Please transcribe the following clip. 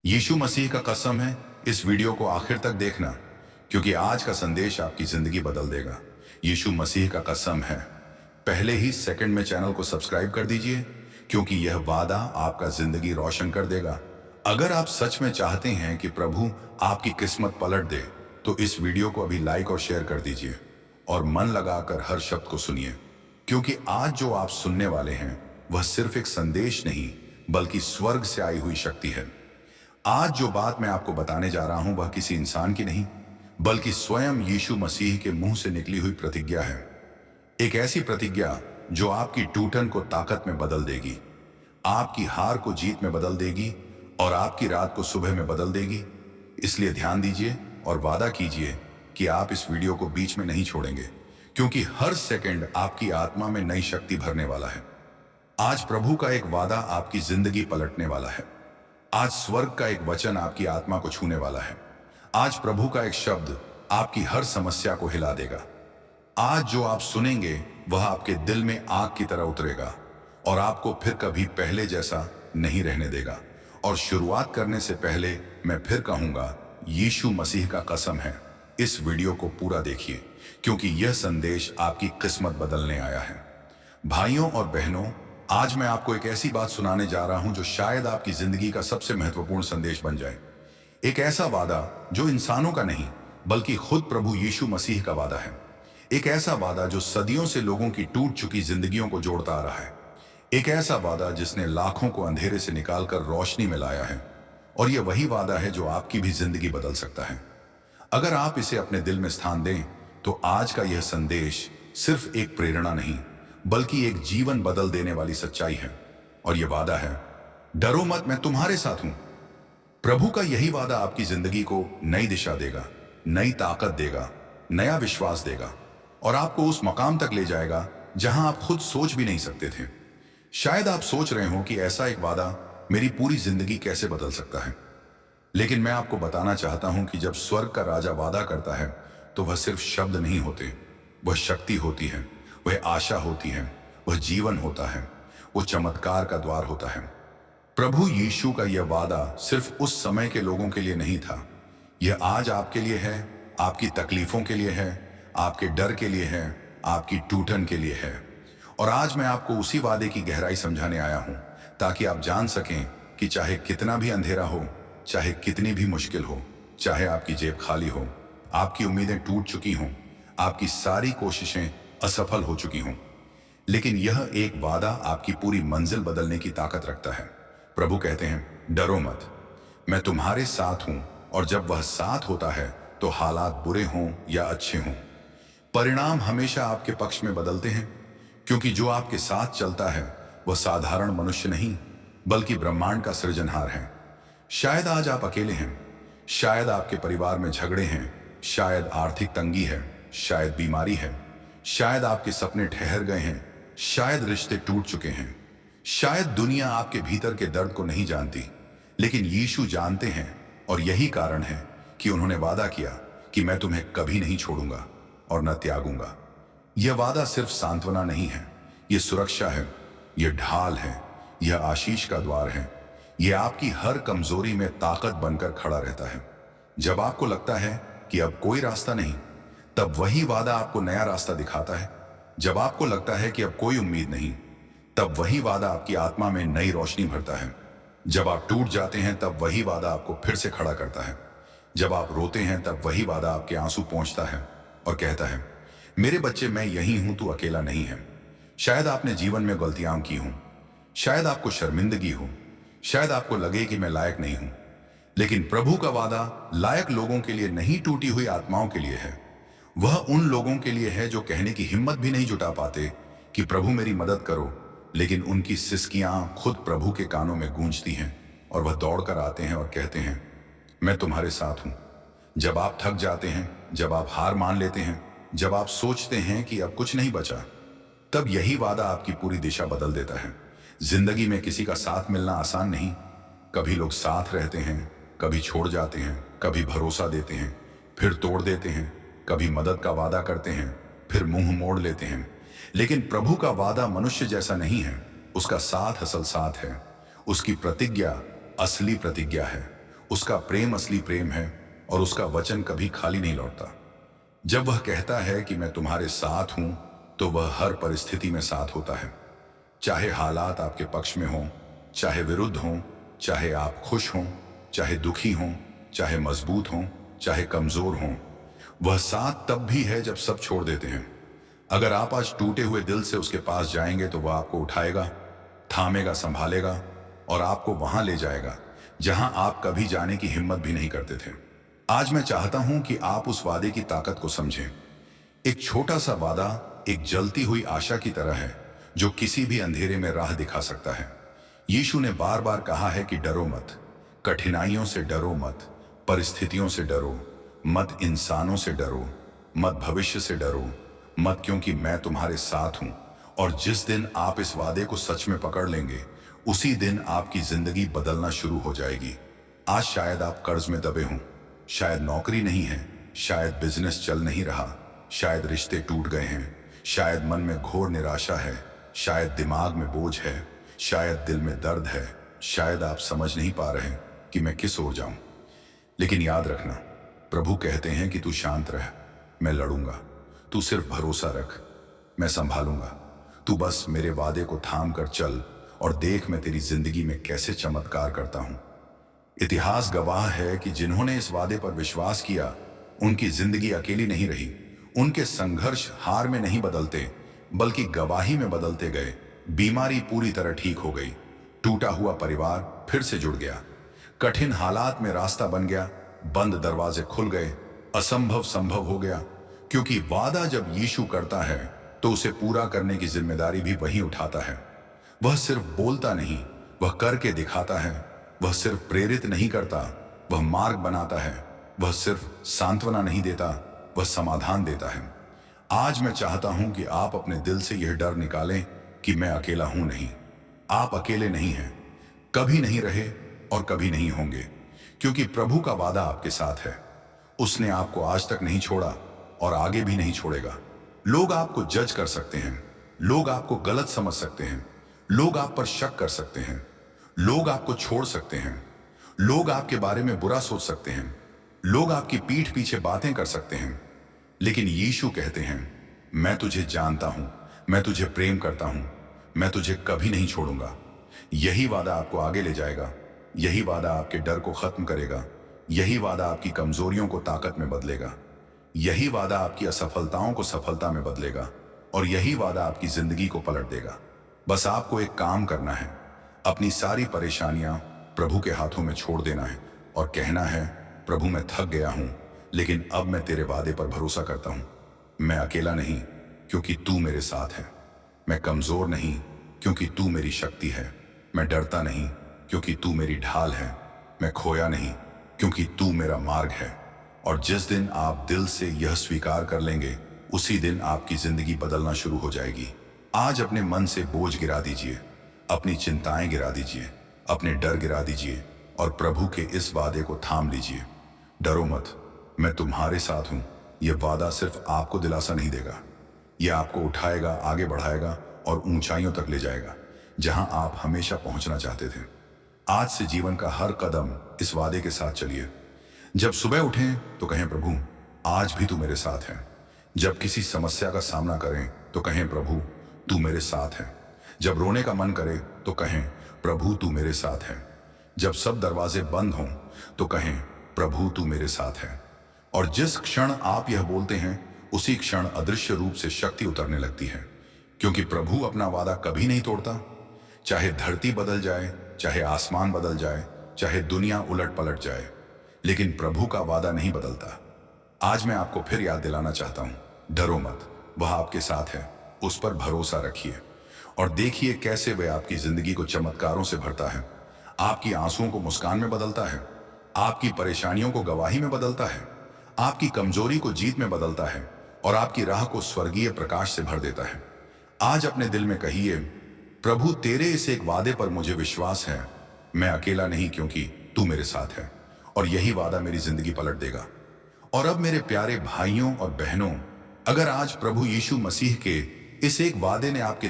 यीशु मसीह का कसम है, इस वीडियो को आखिर तक देखना, क्योंकि आज का संदेश आपकी जिंदगी बदल देगा। यीशु मसीह का कसम है। पहले ही सेकंड में चैनल को सब्सक्राइब कर दीजिए, क्योंकि यह वादा आपका जिंदगी रोशन कर देगा। अगर आप सच में चाहते हैं कि प्रभु आपकी किस्मत पलट दे, तो इस वीडियो को अभी लाइक और शेयर कर दीजिए और मन लगाकर हर शब्द को सुनिए, क्योंकि आज जो आप सुनने वाले हैं वह सिर्फ एक संदेश नहीं, बल्कि स्वर्ग से आई हुई शक्ति है। आज जो बात मैं आपको बताने जा रहा हूं वह किसी इंसान की नहीं, बल्कि स्वयं यीशु मसीह के मुंह से निकली हुई प्रतिज्ञा है। एक ऐसी प्रतिज्ञा जो आपकी टूटन को ताकत में बदल देगी, आपकी हार को जीत में बदल देगी और आपकी रात को सुबह में बदल देगी। इसलिए ध्यान दीजिए और वादा कीजिए कि आप इस वीडियो को बीच में नहीं छोड़ेंगे, क्योंकि हर सेकंड आपकी आत्मा में नई शक्ति भरने वाला है। आज प्रभु का एक वादा आपकी जिंदगी पलटने वाला है। आज स्वर्ग का एक वचन आपकी आत्मा को छूने वाला है। आज प्रभु का एक शब्द आपकी हर समस्या को हिला देगा। आज जो आप सुनेंगे वह आपके दिल में आग की तरह उतरेगा और आपको फिर कभी पहले जैसा नहीं रहने देगा। और शुरुआत करने से पहले मैं फिर कहूंगा, यीशु मसीह का कसम है, इस वीडियो को पूरा देखिए, क्योंकि यह संदेश आपकी किस्मत बदलने आया है। भाइयों और बहनों, आज मैं आपको एक ऐसी बात सुनाने जा रहा हूं जो शायद आपकी जिंदगी का सबसे महत्वपूर्ण संदेश बन जाए। एक ऐसा वादा जो इंसानों का नहीं, बल्कि खुद प्रभु यीशु मसीह का वादा है। एक ऐसा वादा जो सदियों से लोगों की टूट चुकी जिंदगियों को जोड़ता आ रहा है। एक ऐसा वादा जिसने लाखों को अंधेरे से निकालकर रोशनी में लाया है। और यह वही वादा है जो आपकी भी जिंदगी बदल सकता है, अगर आप इसे अपने दिल में स्थान दें। तो आज का यह संदेश सिर्फ एक प्रेरणा नहीं, बल्कि एक जीवन बदल देने वाली सच्चाई है। और यह वादा है, डरो मत, मैं तुम्हारे साथ हूं। प्रभु का यही वादा आपकी जिंदगी को नई दिशा देगा, नई ताकत देगा, नया विश्वास देगा और आपको उस मकाम तक ले जाएगा जहां आप खुद सोच भी नहीं सकते थे। शायद आप सोच रहे हो कि ऐसा एक वादा मेरी पूरी जिंदगी कैसे बदल सकता है। लेकिन मैं आपको बताना चाहता हूं कि जब स्वर्ग का राजा वादा करता है तो वह सिर्फ शब्द नहीं होते, वह शक्ति होती है, वह आशा होती है, वह जीवन होता है, वो चमत्कार का द्वार होता है। प्रभु यीशु का यह वादा सिर्फ उस समय के लोगों के लिए नहीं था, यह आज आपके लिए है, आपकी तकलीफों के लिए है, आपके डर के लिए है, आपकी टूटन के लिए है। और आज मैं आपको उसी वादे की गहराई समझाने आया हूं, ताकि आप जान सकें कि चाहे कितना भी अंधेरा हो, चाहे कितनी भी मुश्किल हो, चाहे आपकी जेब खाली हो, आपकी उम्मीदें टूट चुकी हों, आपकी सारी कोशिशें असफल हो चुकी हों, लेकिन यह एक वादा आपकी पूरी मंजिल बदलने की ताकत रखता है। प्रभु कहते हैं, डरो मत, मैं तुम्हारे साथ हूं। और जब वह साथ होता है तो हालात बुरे हों या अच्छे हों, परिणाम हमेशा आपके पक्ष में बदलते हैं, क्योंकि जो आपके साथ चलता है वह साधारण मनुष्य नहीं, बल्कि ब्रह्मांड का सृजनहार है। शायद आज आप अकेले हैं, शायद आपके परिवार में झगड़े हैं, शायद आर्थिक तंगी है, शायद बीमारी है, शायद आपके सपने ठहर गए हैं, शायद रिश्ते टूट चुके हैं, शायद दुनिया आपके भीतर के दर्द को नहीं जानती, लेकिन यीशु जानते हैं। और यही कारण है कि उन्होंने वादा किया कि मैं तुम्हें कभी नहीं छोड़ूंगा और न त्यागूंगा। यह वादा सिर्फ सांत्वना नहीं है, यह सुरक्षा है, यह ढाल है, यह आशीष का द्वार है। यह आपकी हर कमजोरी में ताकत बनकर खड़ा रहता है। जब आपको लगता है कि अब कोई रास्ता नहीं, तब वही वादा आपको नया रास्ता दिखाता है। जब आपको लगता है कि अब कोई उम्मीद नहीं, तब वही वादा आपकी आत्मा में नई रोशनी भरता है। जब आप टूट जाते हैं, तब वही वादा आपको फिर से खड़ा करता है। जब आप रोते हैं, तब वही वादा आपके आंसू पोंछता है और कहता है, मेरे बच्चे, मैं यही हूं, तू अकेला नहीं है। शायद आपने जीवन में गलतियां की हों, शायद आपको शर्मिंदगी हो, शायद आपको लगे कि मैं लायक नहीं हूं, लेकिन प्रभु का वादा लायक लोगों के लिए नहीं, टूटी हुई आत्माओं के लिए है। वह उन लोगों के लिए है जो कहने की हिम्मत भी नहीं जुटा पाते कि प्रभु मेरी मदद करो, लेकिन उनकी सिसकियां खुद प्रभु के कानों में गूंजती हैं और वह दौड़कर आते हैं और कहते हैं, मैं तुम्हारे साथ हूं। जब आप थक जाते हैं, जब आप हार मान लेते हैं, जब आप सोचते हैं कि अब कुछ नहीं बचा, तब यही वादा आपकी पूरी दिशा बदल देता है। जिंदगी में किसी का साथ मिलना आसान नहीं। कभी लोग साथ रहते हैं, कभी छोड़ जाते हैं, कभी भरोसा देते हैं, फिर तोड़ देते हैं, कभी मदद का वादा करते हैं, फिर मुंह मोड़ लेते हैं। लेकिन प्रभु का वादा मनुष्य जैसा नहीं है। उसका साथ असल साथ है, उसकी प्रतिज्ञा असली प्रतिज्ञा है। उसका प्रेम असली प्रेम है और उसका वचन कभी खाली नहीं लौटता। जब वह कहता है कि मैं तुम्हारे साथ हूं, तो वह हर परिस्थिति में साथ होता है। चाहे हालात आपके पक्ष में हों, चाहे विरुद्ध हों, चाहे आप खुश हों, चाहे दुखी हों, चाहे मजबूत हों, चाहे कमजोर हों, वह साथ तब भी है जब सब छोड़ देते हैं। अगर आप आज टूटे हुए दिल से उसके पास जाएंगे तो वह आपको उठाएगा, थामेगा, संभालेगा और आपको वहां ले जाएगा जहां आप कभी जाने की हिम्मत भी नहीं करते थे। आज मैं चाहता हूं कि आप उस वादे की ताकत को समझें। एक छोटा सा वादा एक जलती हुई आशा की तरह है जो किसी भी अंधेरे में राह दिखा सकता है। यीशु ने बार बार कहा है कि डरो मत, कठिनाइयों से डरो मत, परिस्थितियों से डरो मत, इंसानों से डरो मत, भविष्य से डरो मत, क्योंकि मैं तुम्हारे साथ हूं। और जिस दिन आप इस वादे को सच में पकड़ लेंगे, उसी दिन आपकी जिंदगी बदलना शुरू हो जाएगी। आज शायद आप कर्ज में दबे हों, शायद नौकरी नहीं है, शायद बिजनेस चल नहीं रहा, शायद रिश्ते टूट गए हैं, शायद मन में घोर निराशा है, शायद दिमाग में बोझ है, शायद दिल में दर्द है, शायद आप समझ नहीं पा रहे कि मैं किस ओर जाऊं। लेकिन याद रखना, प्रभु कहते हैं कि तू शांत रह, मैं लड़ूंगा, तू सिर्फ भरोसा रख, मैं संभालूंगा। तू बस मेरे वादे को थाम कर चल और देख मैं तेरी जिंदगी में कैसे चमत्कार करता हूं। इतिहास गवाह है कि जिन्होंने इस वादे पर विश्वास किया, उनकी जिंदगी अकेली नहीं रही। उनके संघर्ष हार में नहीं बदलते, बल्कि गवाही में बदलते गए। बीमारी पूरी तरह ठीक हो गई, टूटा हुआ परिवार फिर से जुड़ गया, कठिन हालात में रास्ता बन गया, बंद दरवाजे खुल गए, असंभव संभव हो गया। क्योंकि वादा जब यीशु करता है तो उसे पूरा करने की जिम्मेदारी भी वही उठाता है। वह सिर्फ बोलता नहीं, वह करके दिखाता है। वह सिर्फ प्रेरित नहीं करता, वह मार्ग बनाता है। वह सिर्फ सांत्वना नहीं देता, वह समाधान देता है। आज मैं चाहता हूं कि आप अपने दिल से यह डर निकालें कि मैं अकेला हूं नहीं। आप अकेले नहीं हैं, कभी नहीं रहे और कभी नहीं होंगे, क्योंकि प्रभु का वादा आपके साथ है। उसने आपको आज तक नहीं छोड़ा और आगे भी नहीं छोड़ेगा। लोग आपको जज कर सकते हैं, लोग आपको गलत समझ सकते हैं, लोग आप पर शक कर सकते हैं, लोग आपको छोड़ सकते हैं, लोग आपके बारे में बुरा सोच सकते हैं, लोग आपकी पीठ पीछे बातें कर सकते हैं। लेकिन यीशु कहते हैं, मैं तुझे जानता हूं, मैं तुझे प्रेम करता हूं, मैं तुझे कभी नहीं छोड़ूंगा। यही वादा आपको आगे ले जाएगा, यही वादा आपके डर को खत्म करेगा, यही वादा आपकी कमजोरियों को ताकत में बदलेगा, यही वादा आपकी असफलताओं को सफलता में बदलेगा और यही वादा आपकी जिंदगी को पलट देगा। बस आपको एक काम करना है, अपनी सारी परेशानियां प्रभु के हाथों में छोड़ देना है और कहना है, प्रभु मैं थक गया हूं, लेकिन अब मैं तेरे वादे पर भरोसा करता हूं। मैं अकेला नहीं, क्योंकि तू मेरे साथ है। मैं कमजोर नहीं, क्योंकि तू मेरी शक्ति है। मैं डरता नहीं, क्योंकि तू मेरी ढाल है। मैं खोया नहीं, क्योंकि तू मेरा मार्ग है। और जिस दिन आप दिल से यह स्वीकार कर लेंगे, उसी दिन आपकी जिंदगी बदलना शुरू हो जाएगी। आज अपने मन से बोझ गिरा दीजिए, अपनी चिंताएं गिरा दीजिए, अपने डर गिरा दीजिए और प्रभु के इस वादे को थाम लीजिए। डरो मत, मैं तुम्हारे साथ हूं। यह वादा सिर्फ आपको दिलासा नहीं देगा, यह आपको उठाएगा, आगे बढ़ाएगा और ऊंचाइयों तक ले जाएगा, जहां आप हमेशा पहुंचना चाहते थे। आज से जीवन का हर कदम इस वादे के साथ चलिए। जब सुबह उठें तो कहें, प्रभु आज भी तू मेरे साथ है। जब किसी समस्या का सामना करें तो कहें, प्रभु तू मेरे साथ है। जब रोने का मन करे तो कहें, प्रभु तू मेरे साथ है। जब सब दरवाजे बंद हों तो कहें, प्रभु तू मेरे साथ है। और जिस क्षण आप यह बोलते हैं, उसी क्षण अदृश्य रूप से शक्ति उतरने लगती है, क्योंकि प्रभु अपना वादा कभी नहीं तोड़ता। चाहे धरती बदल जाए, चाहे आसमान बदल जाए, चाहे दुनिया उलट पलट जाए, लेकिन प्रभु का वादा नहीं बदलता। आज मैं आपको फिर याद दिलाना चाहता हूं, डरो मत, वह आपके साथ है। उस पर भरोसा रखिए और देखिए कैसे वह आपकी जिंदगी को चमत्कारों से भरता है, आपकी आंसुओं को मुस्कान में बदलता है, आपकी परेशानियों को गवाही में बदलता है, आपकी कमजोरी को जीत में बदलता है और आपकी राह को स्वर्गीय प्रकाश से भर देता है। आज अपने दिल में कहिए, प्रभु तेरे इस एक वादे पर मुझे विश्वास है, मैं अकेला नहीं, क्योंकि तू मेरे साथ है और यही वादा मेरी जिंदगी पलट देगा। और अब मेरे प्यारे भाइयों और बहनों, अगर आज प्रभु यीशु मसीह के इस एक वादे ने आपके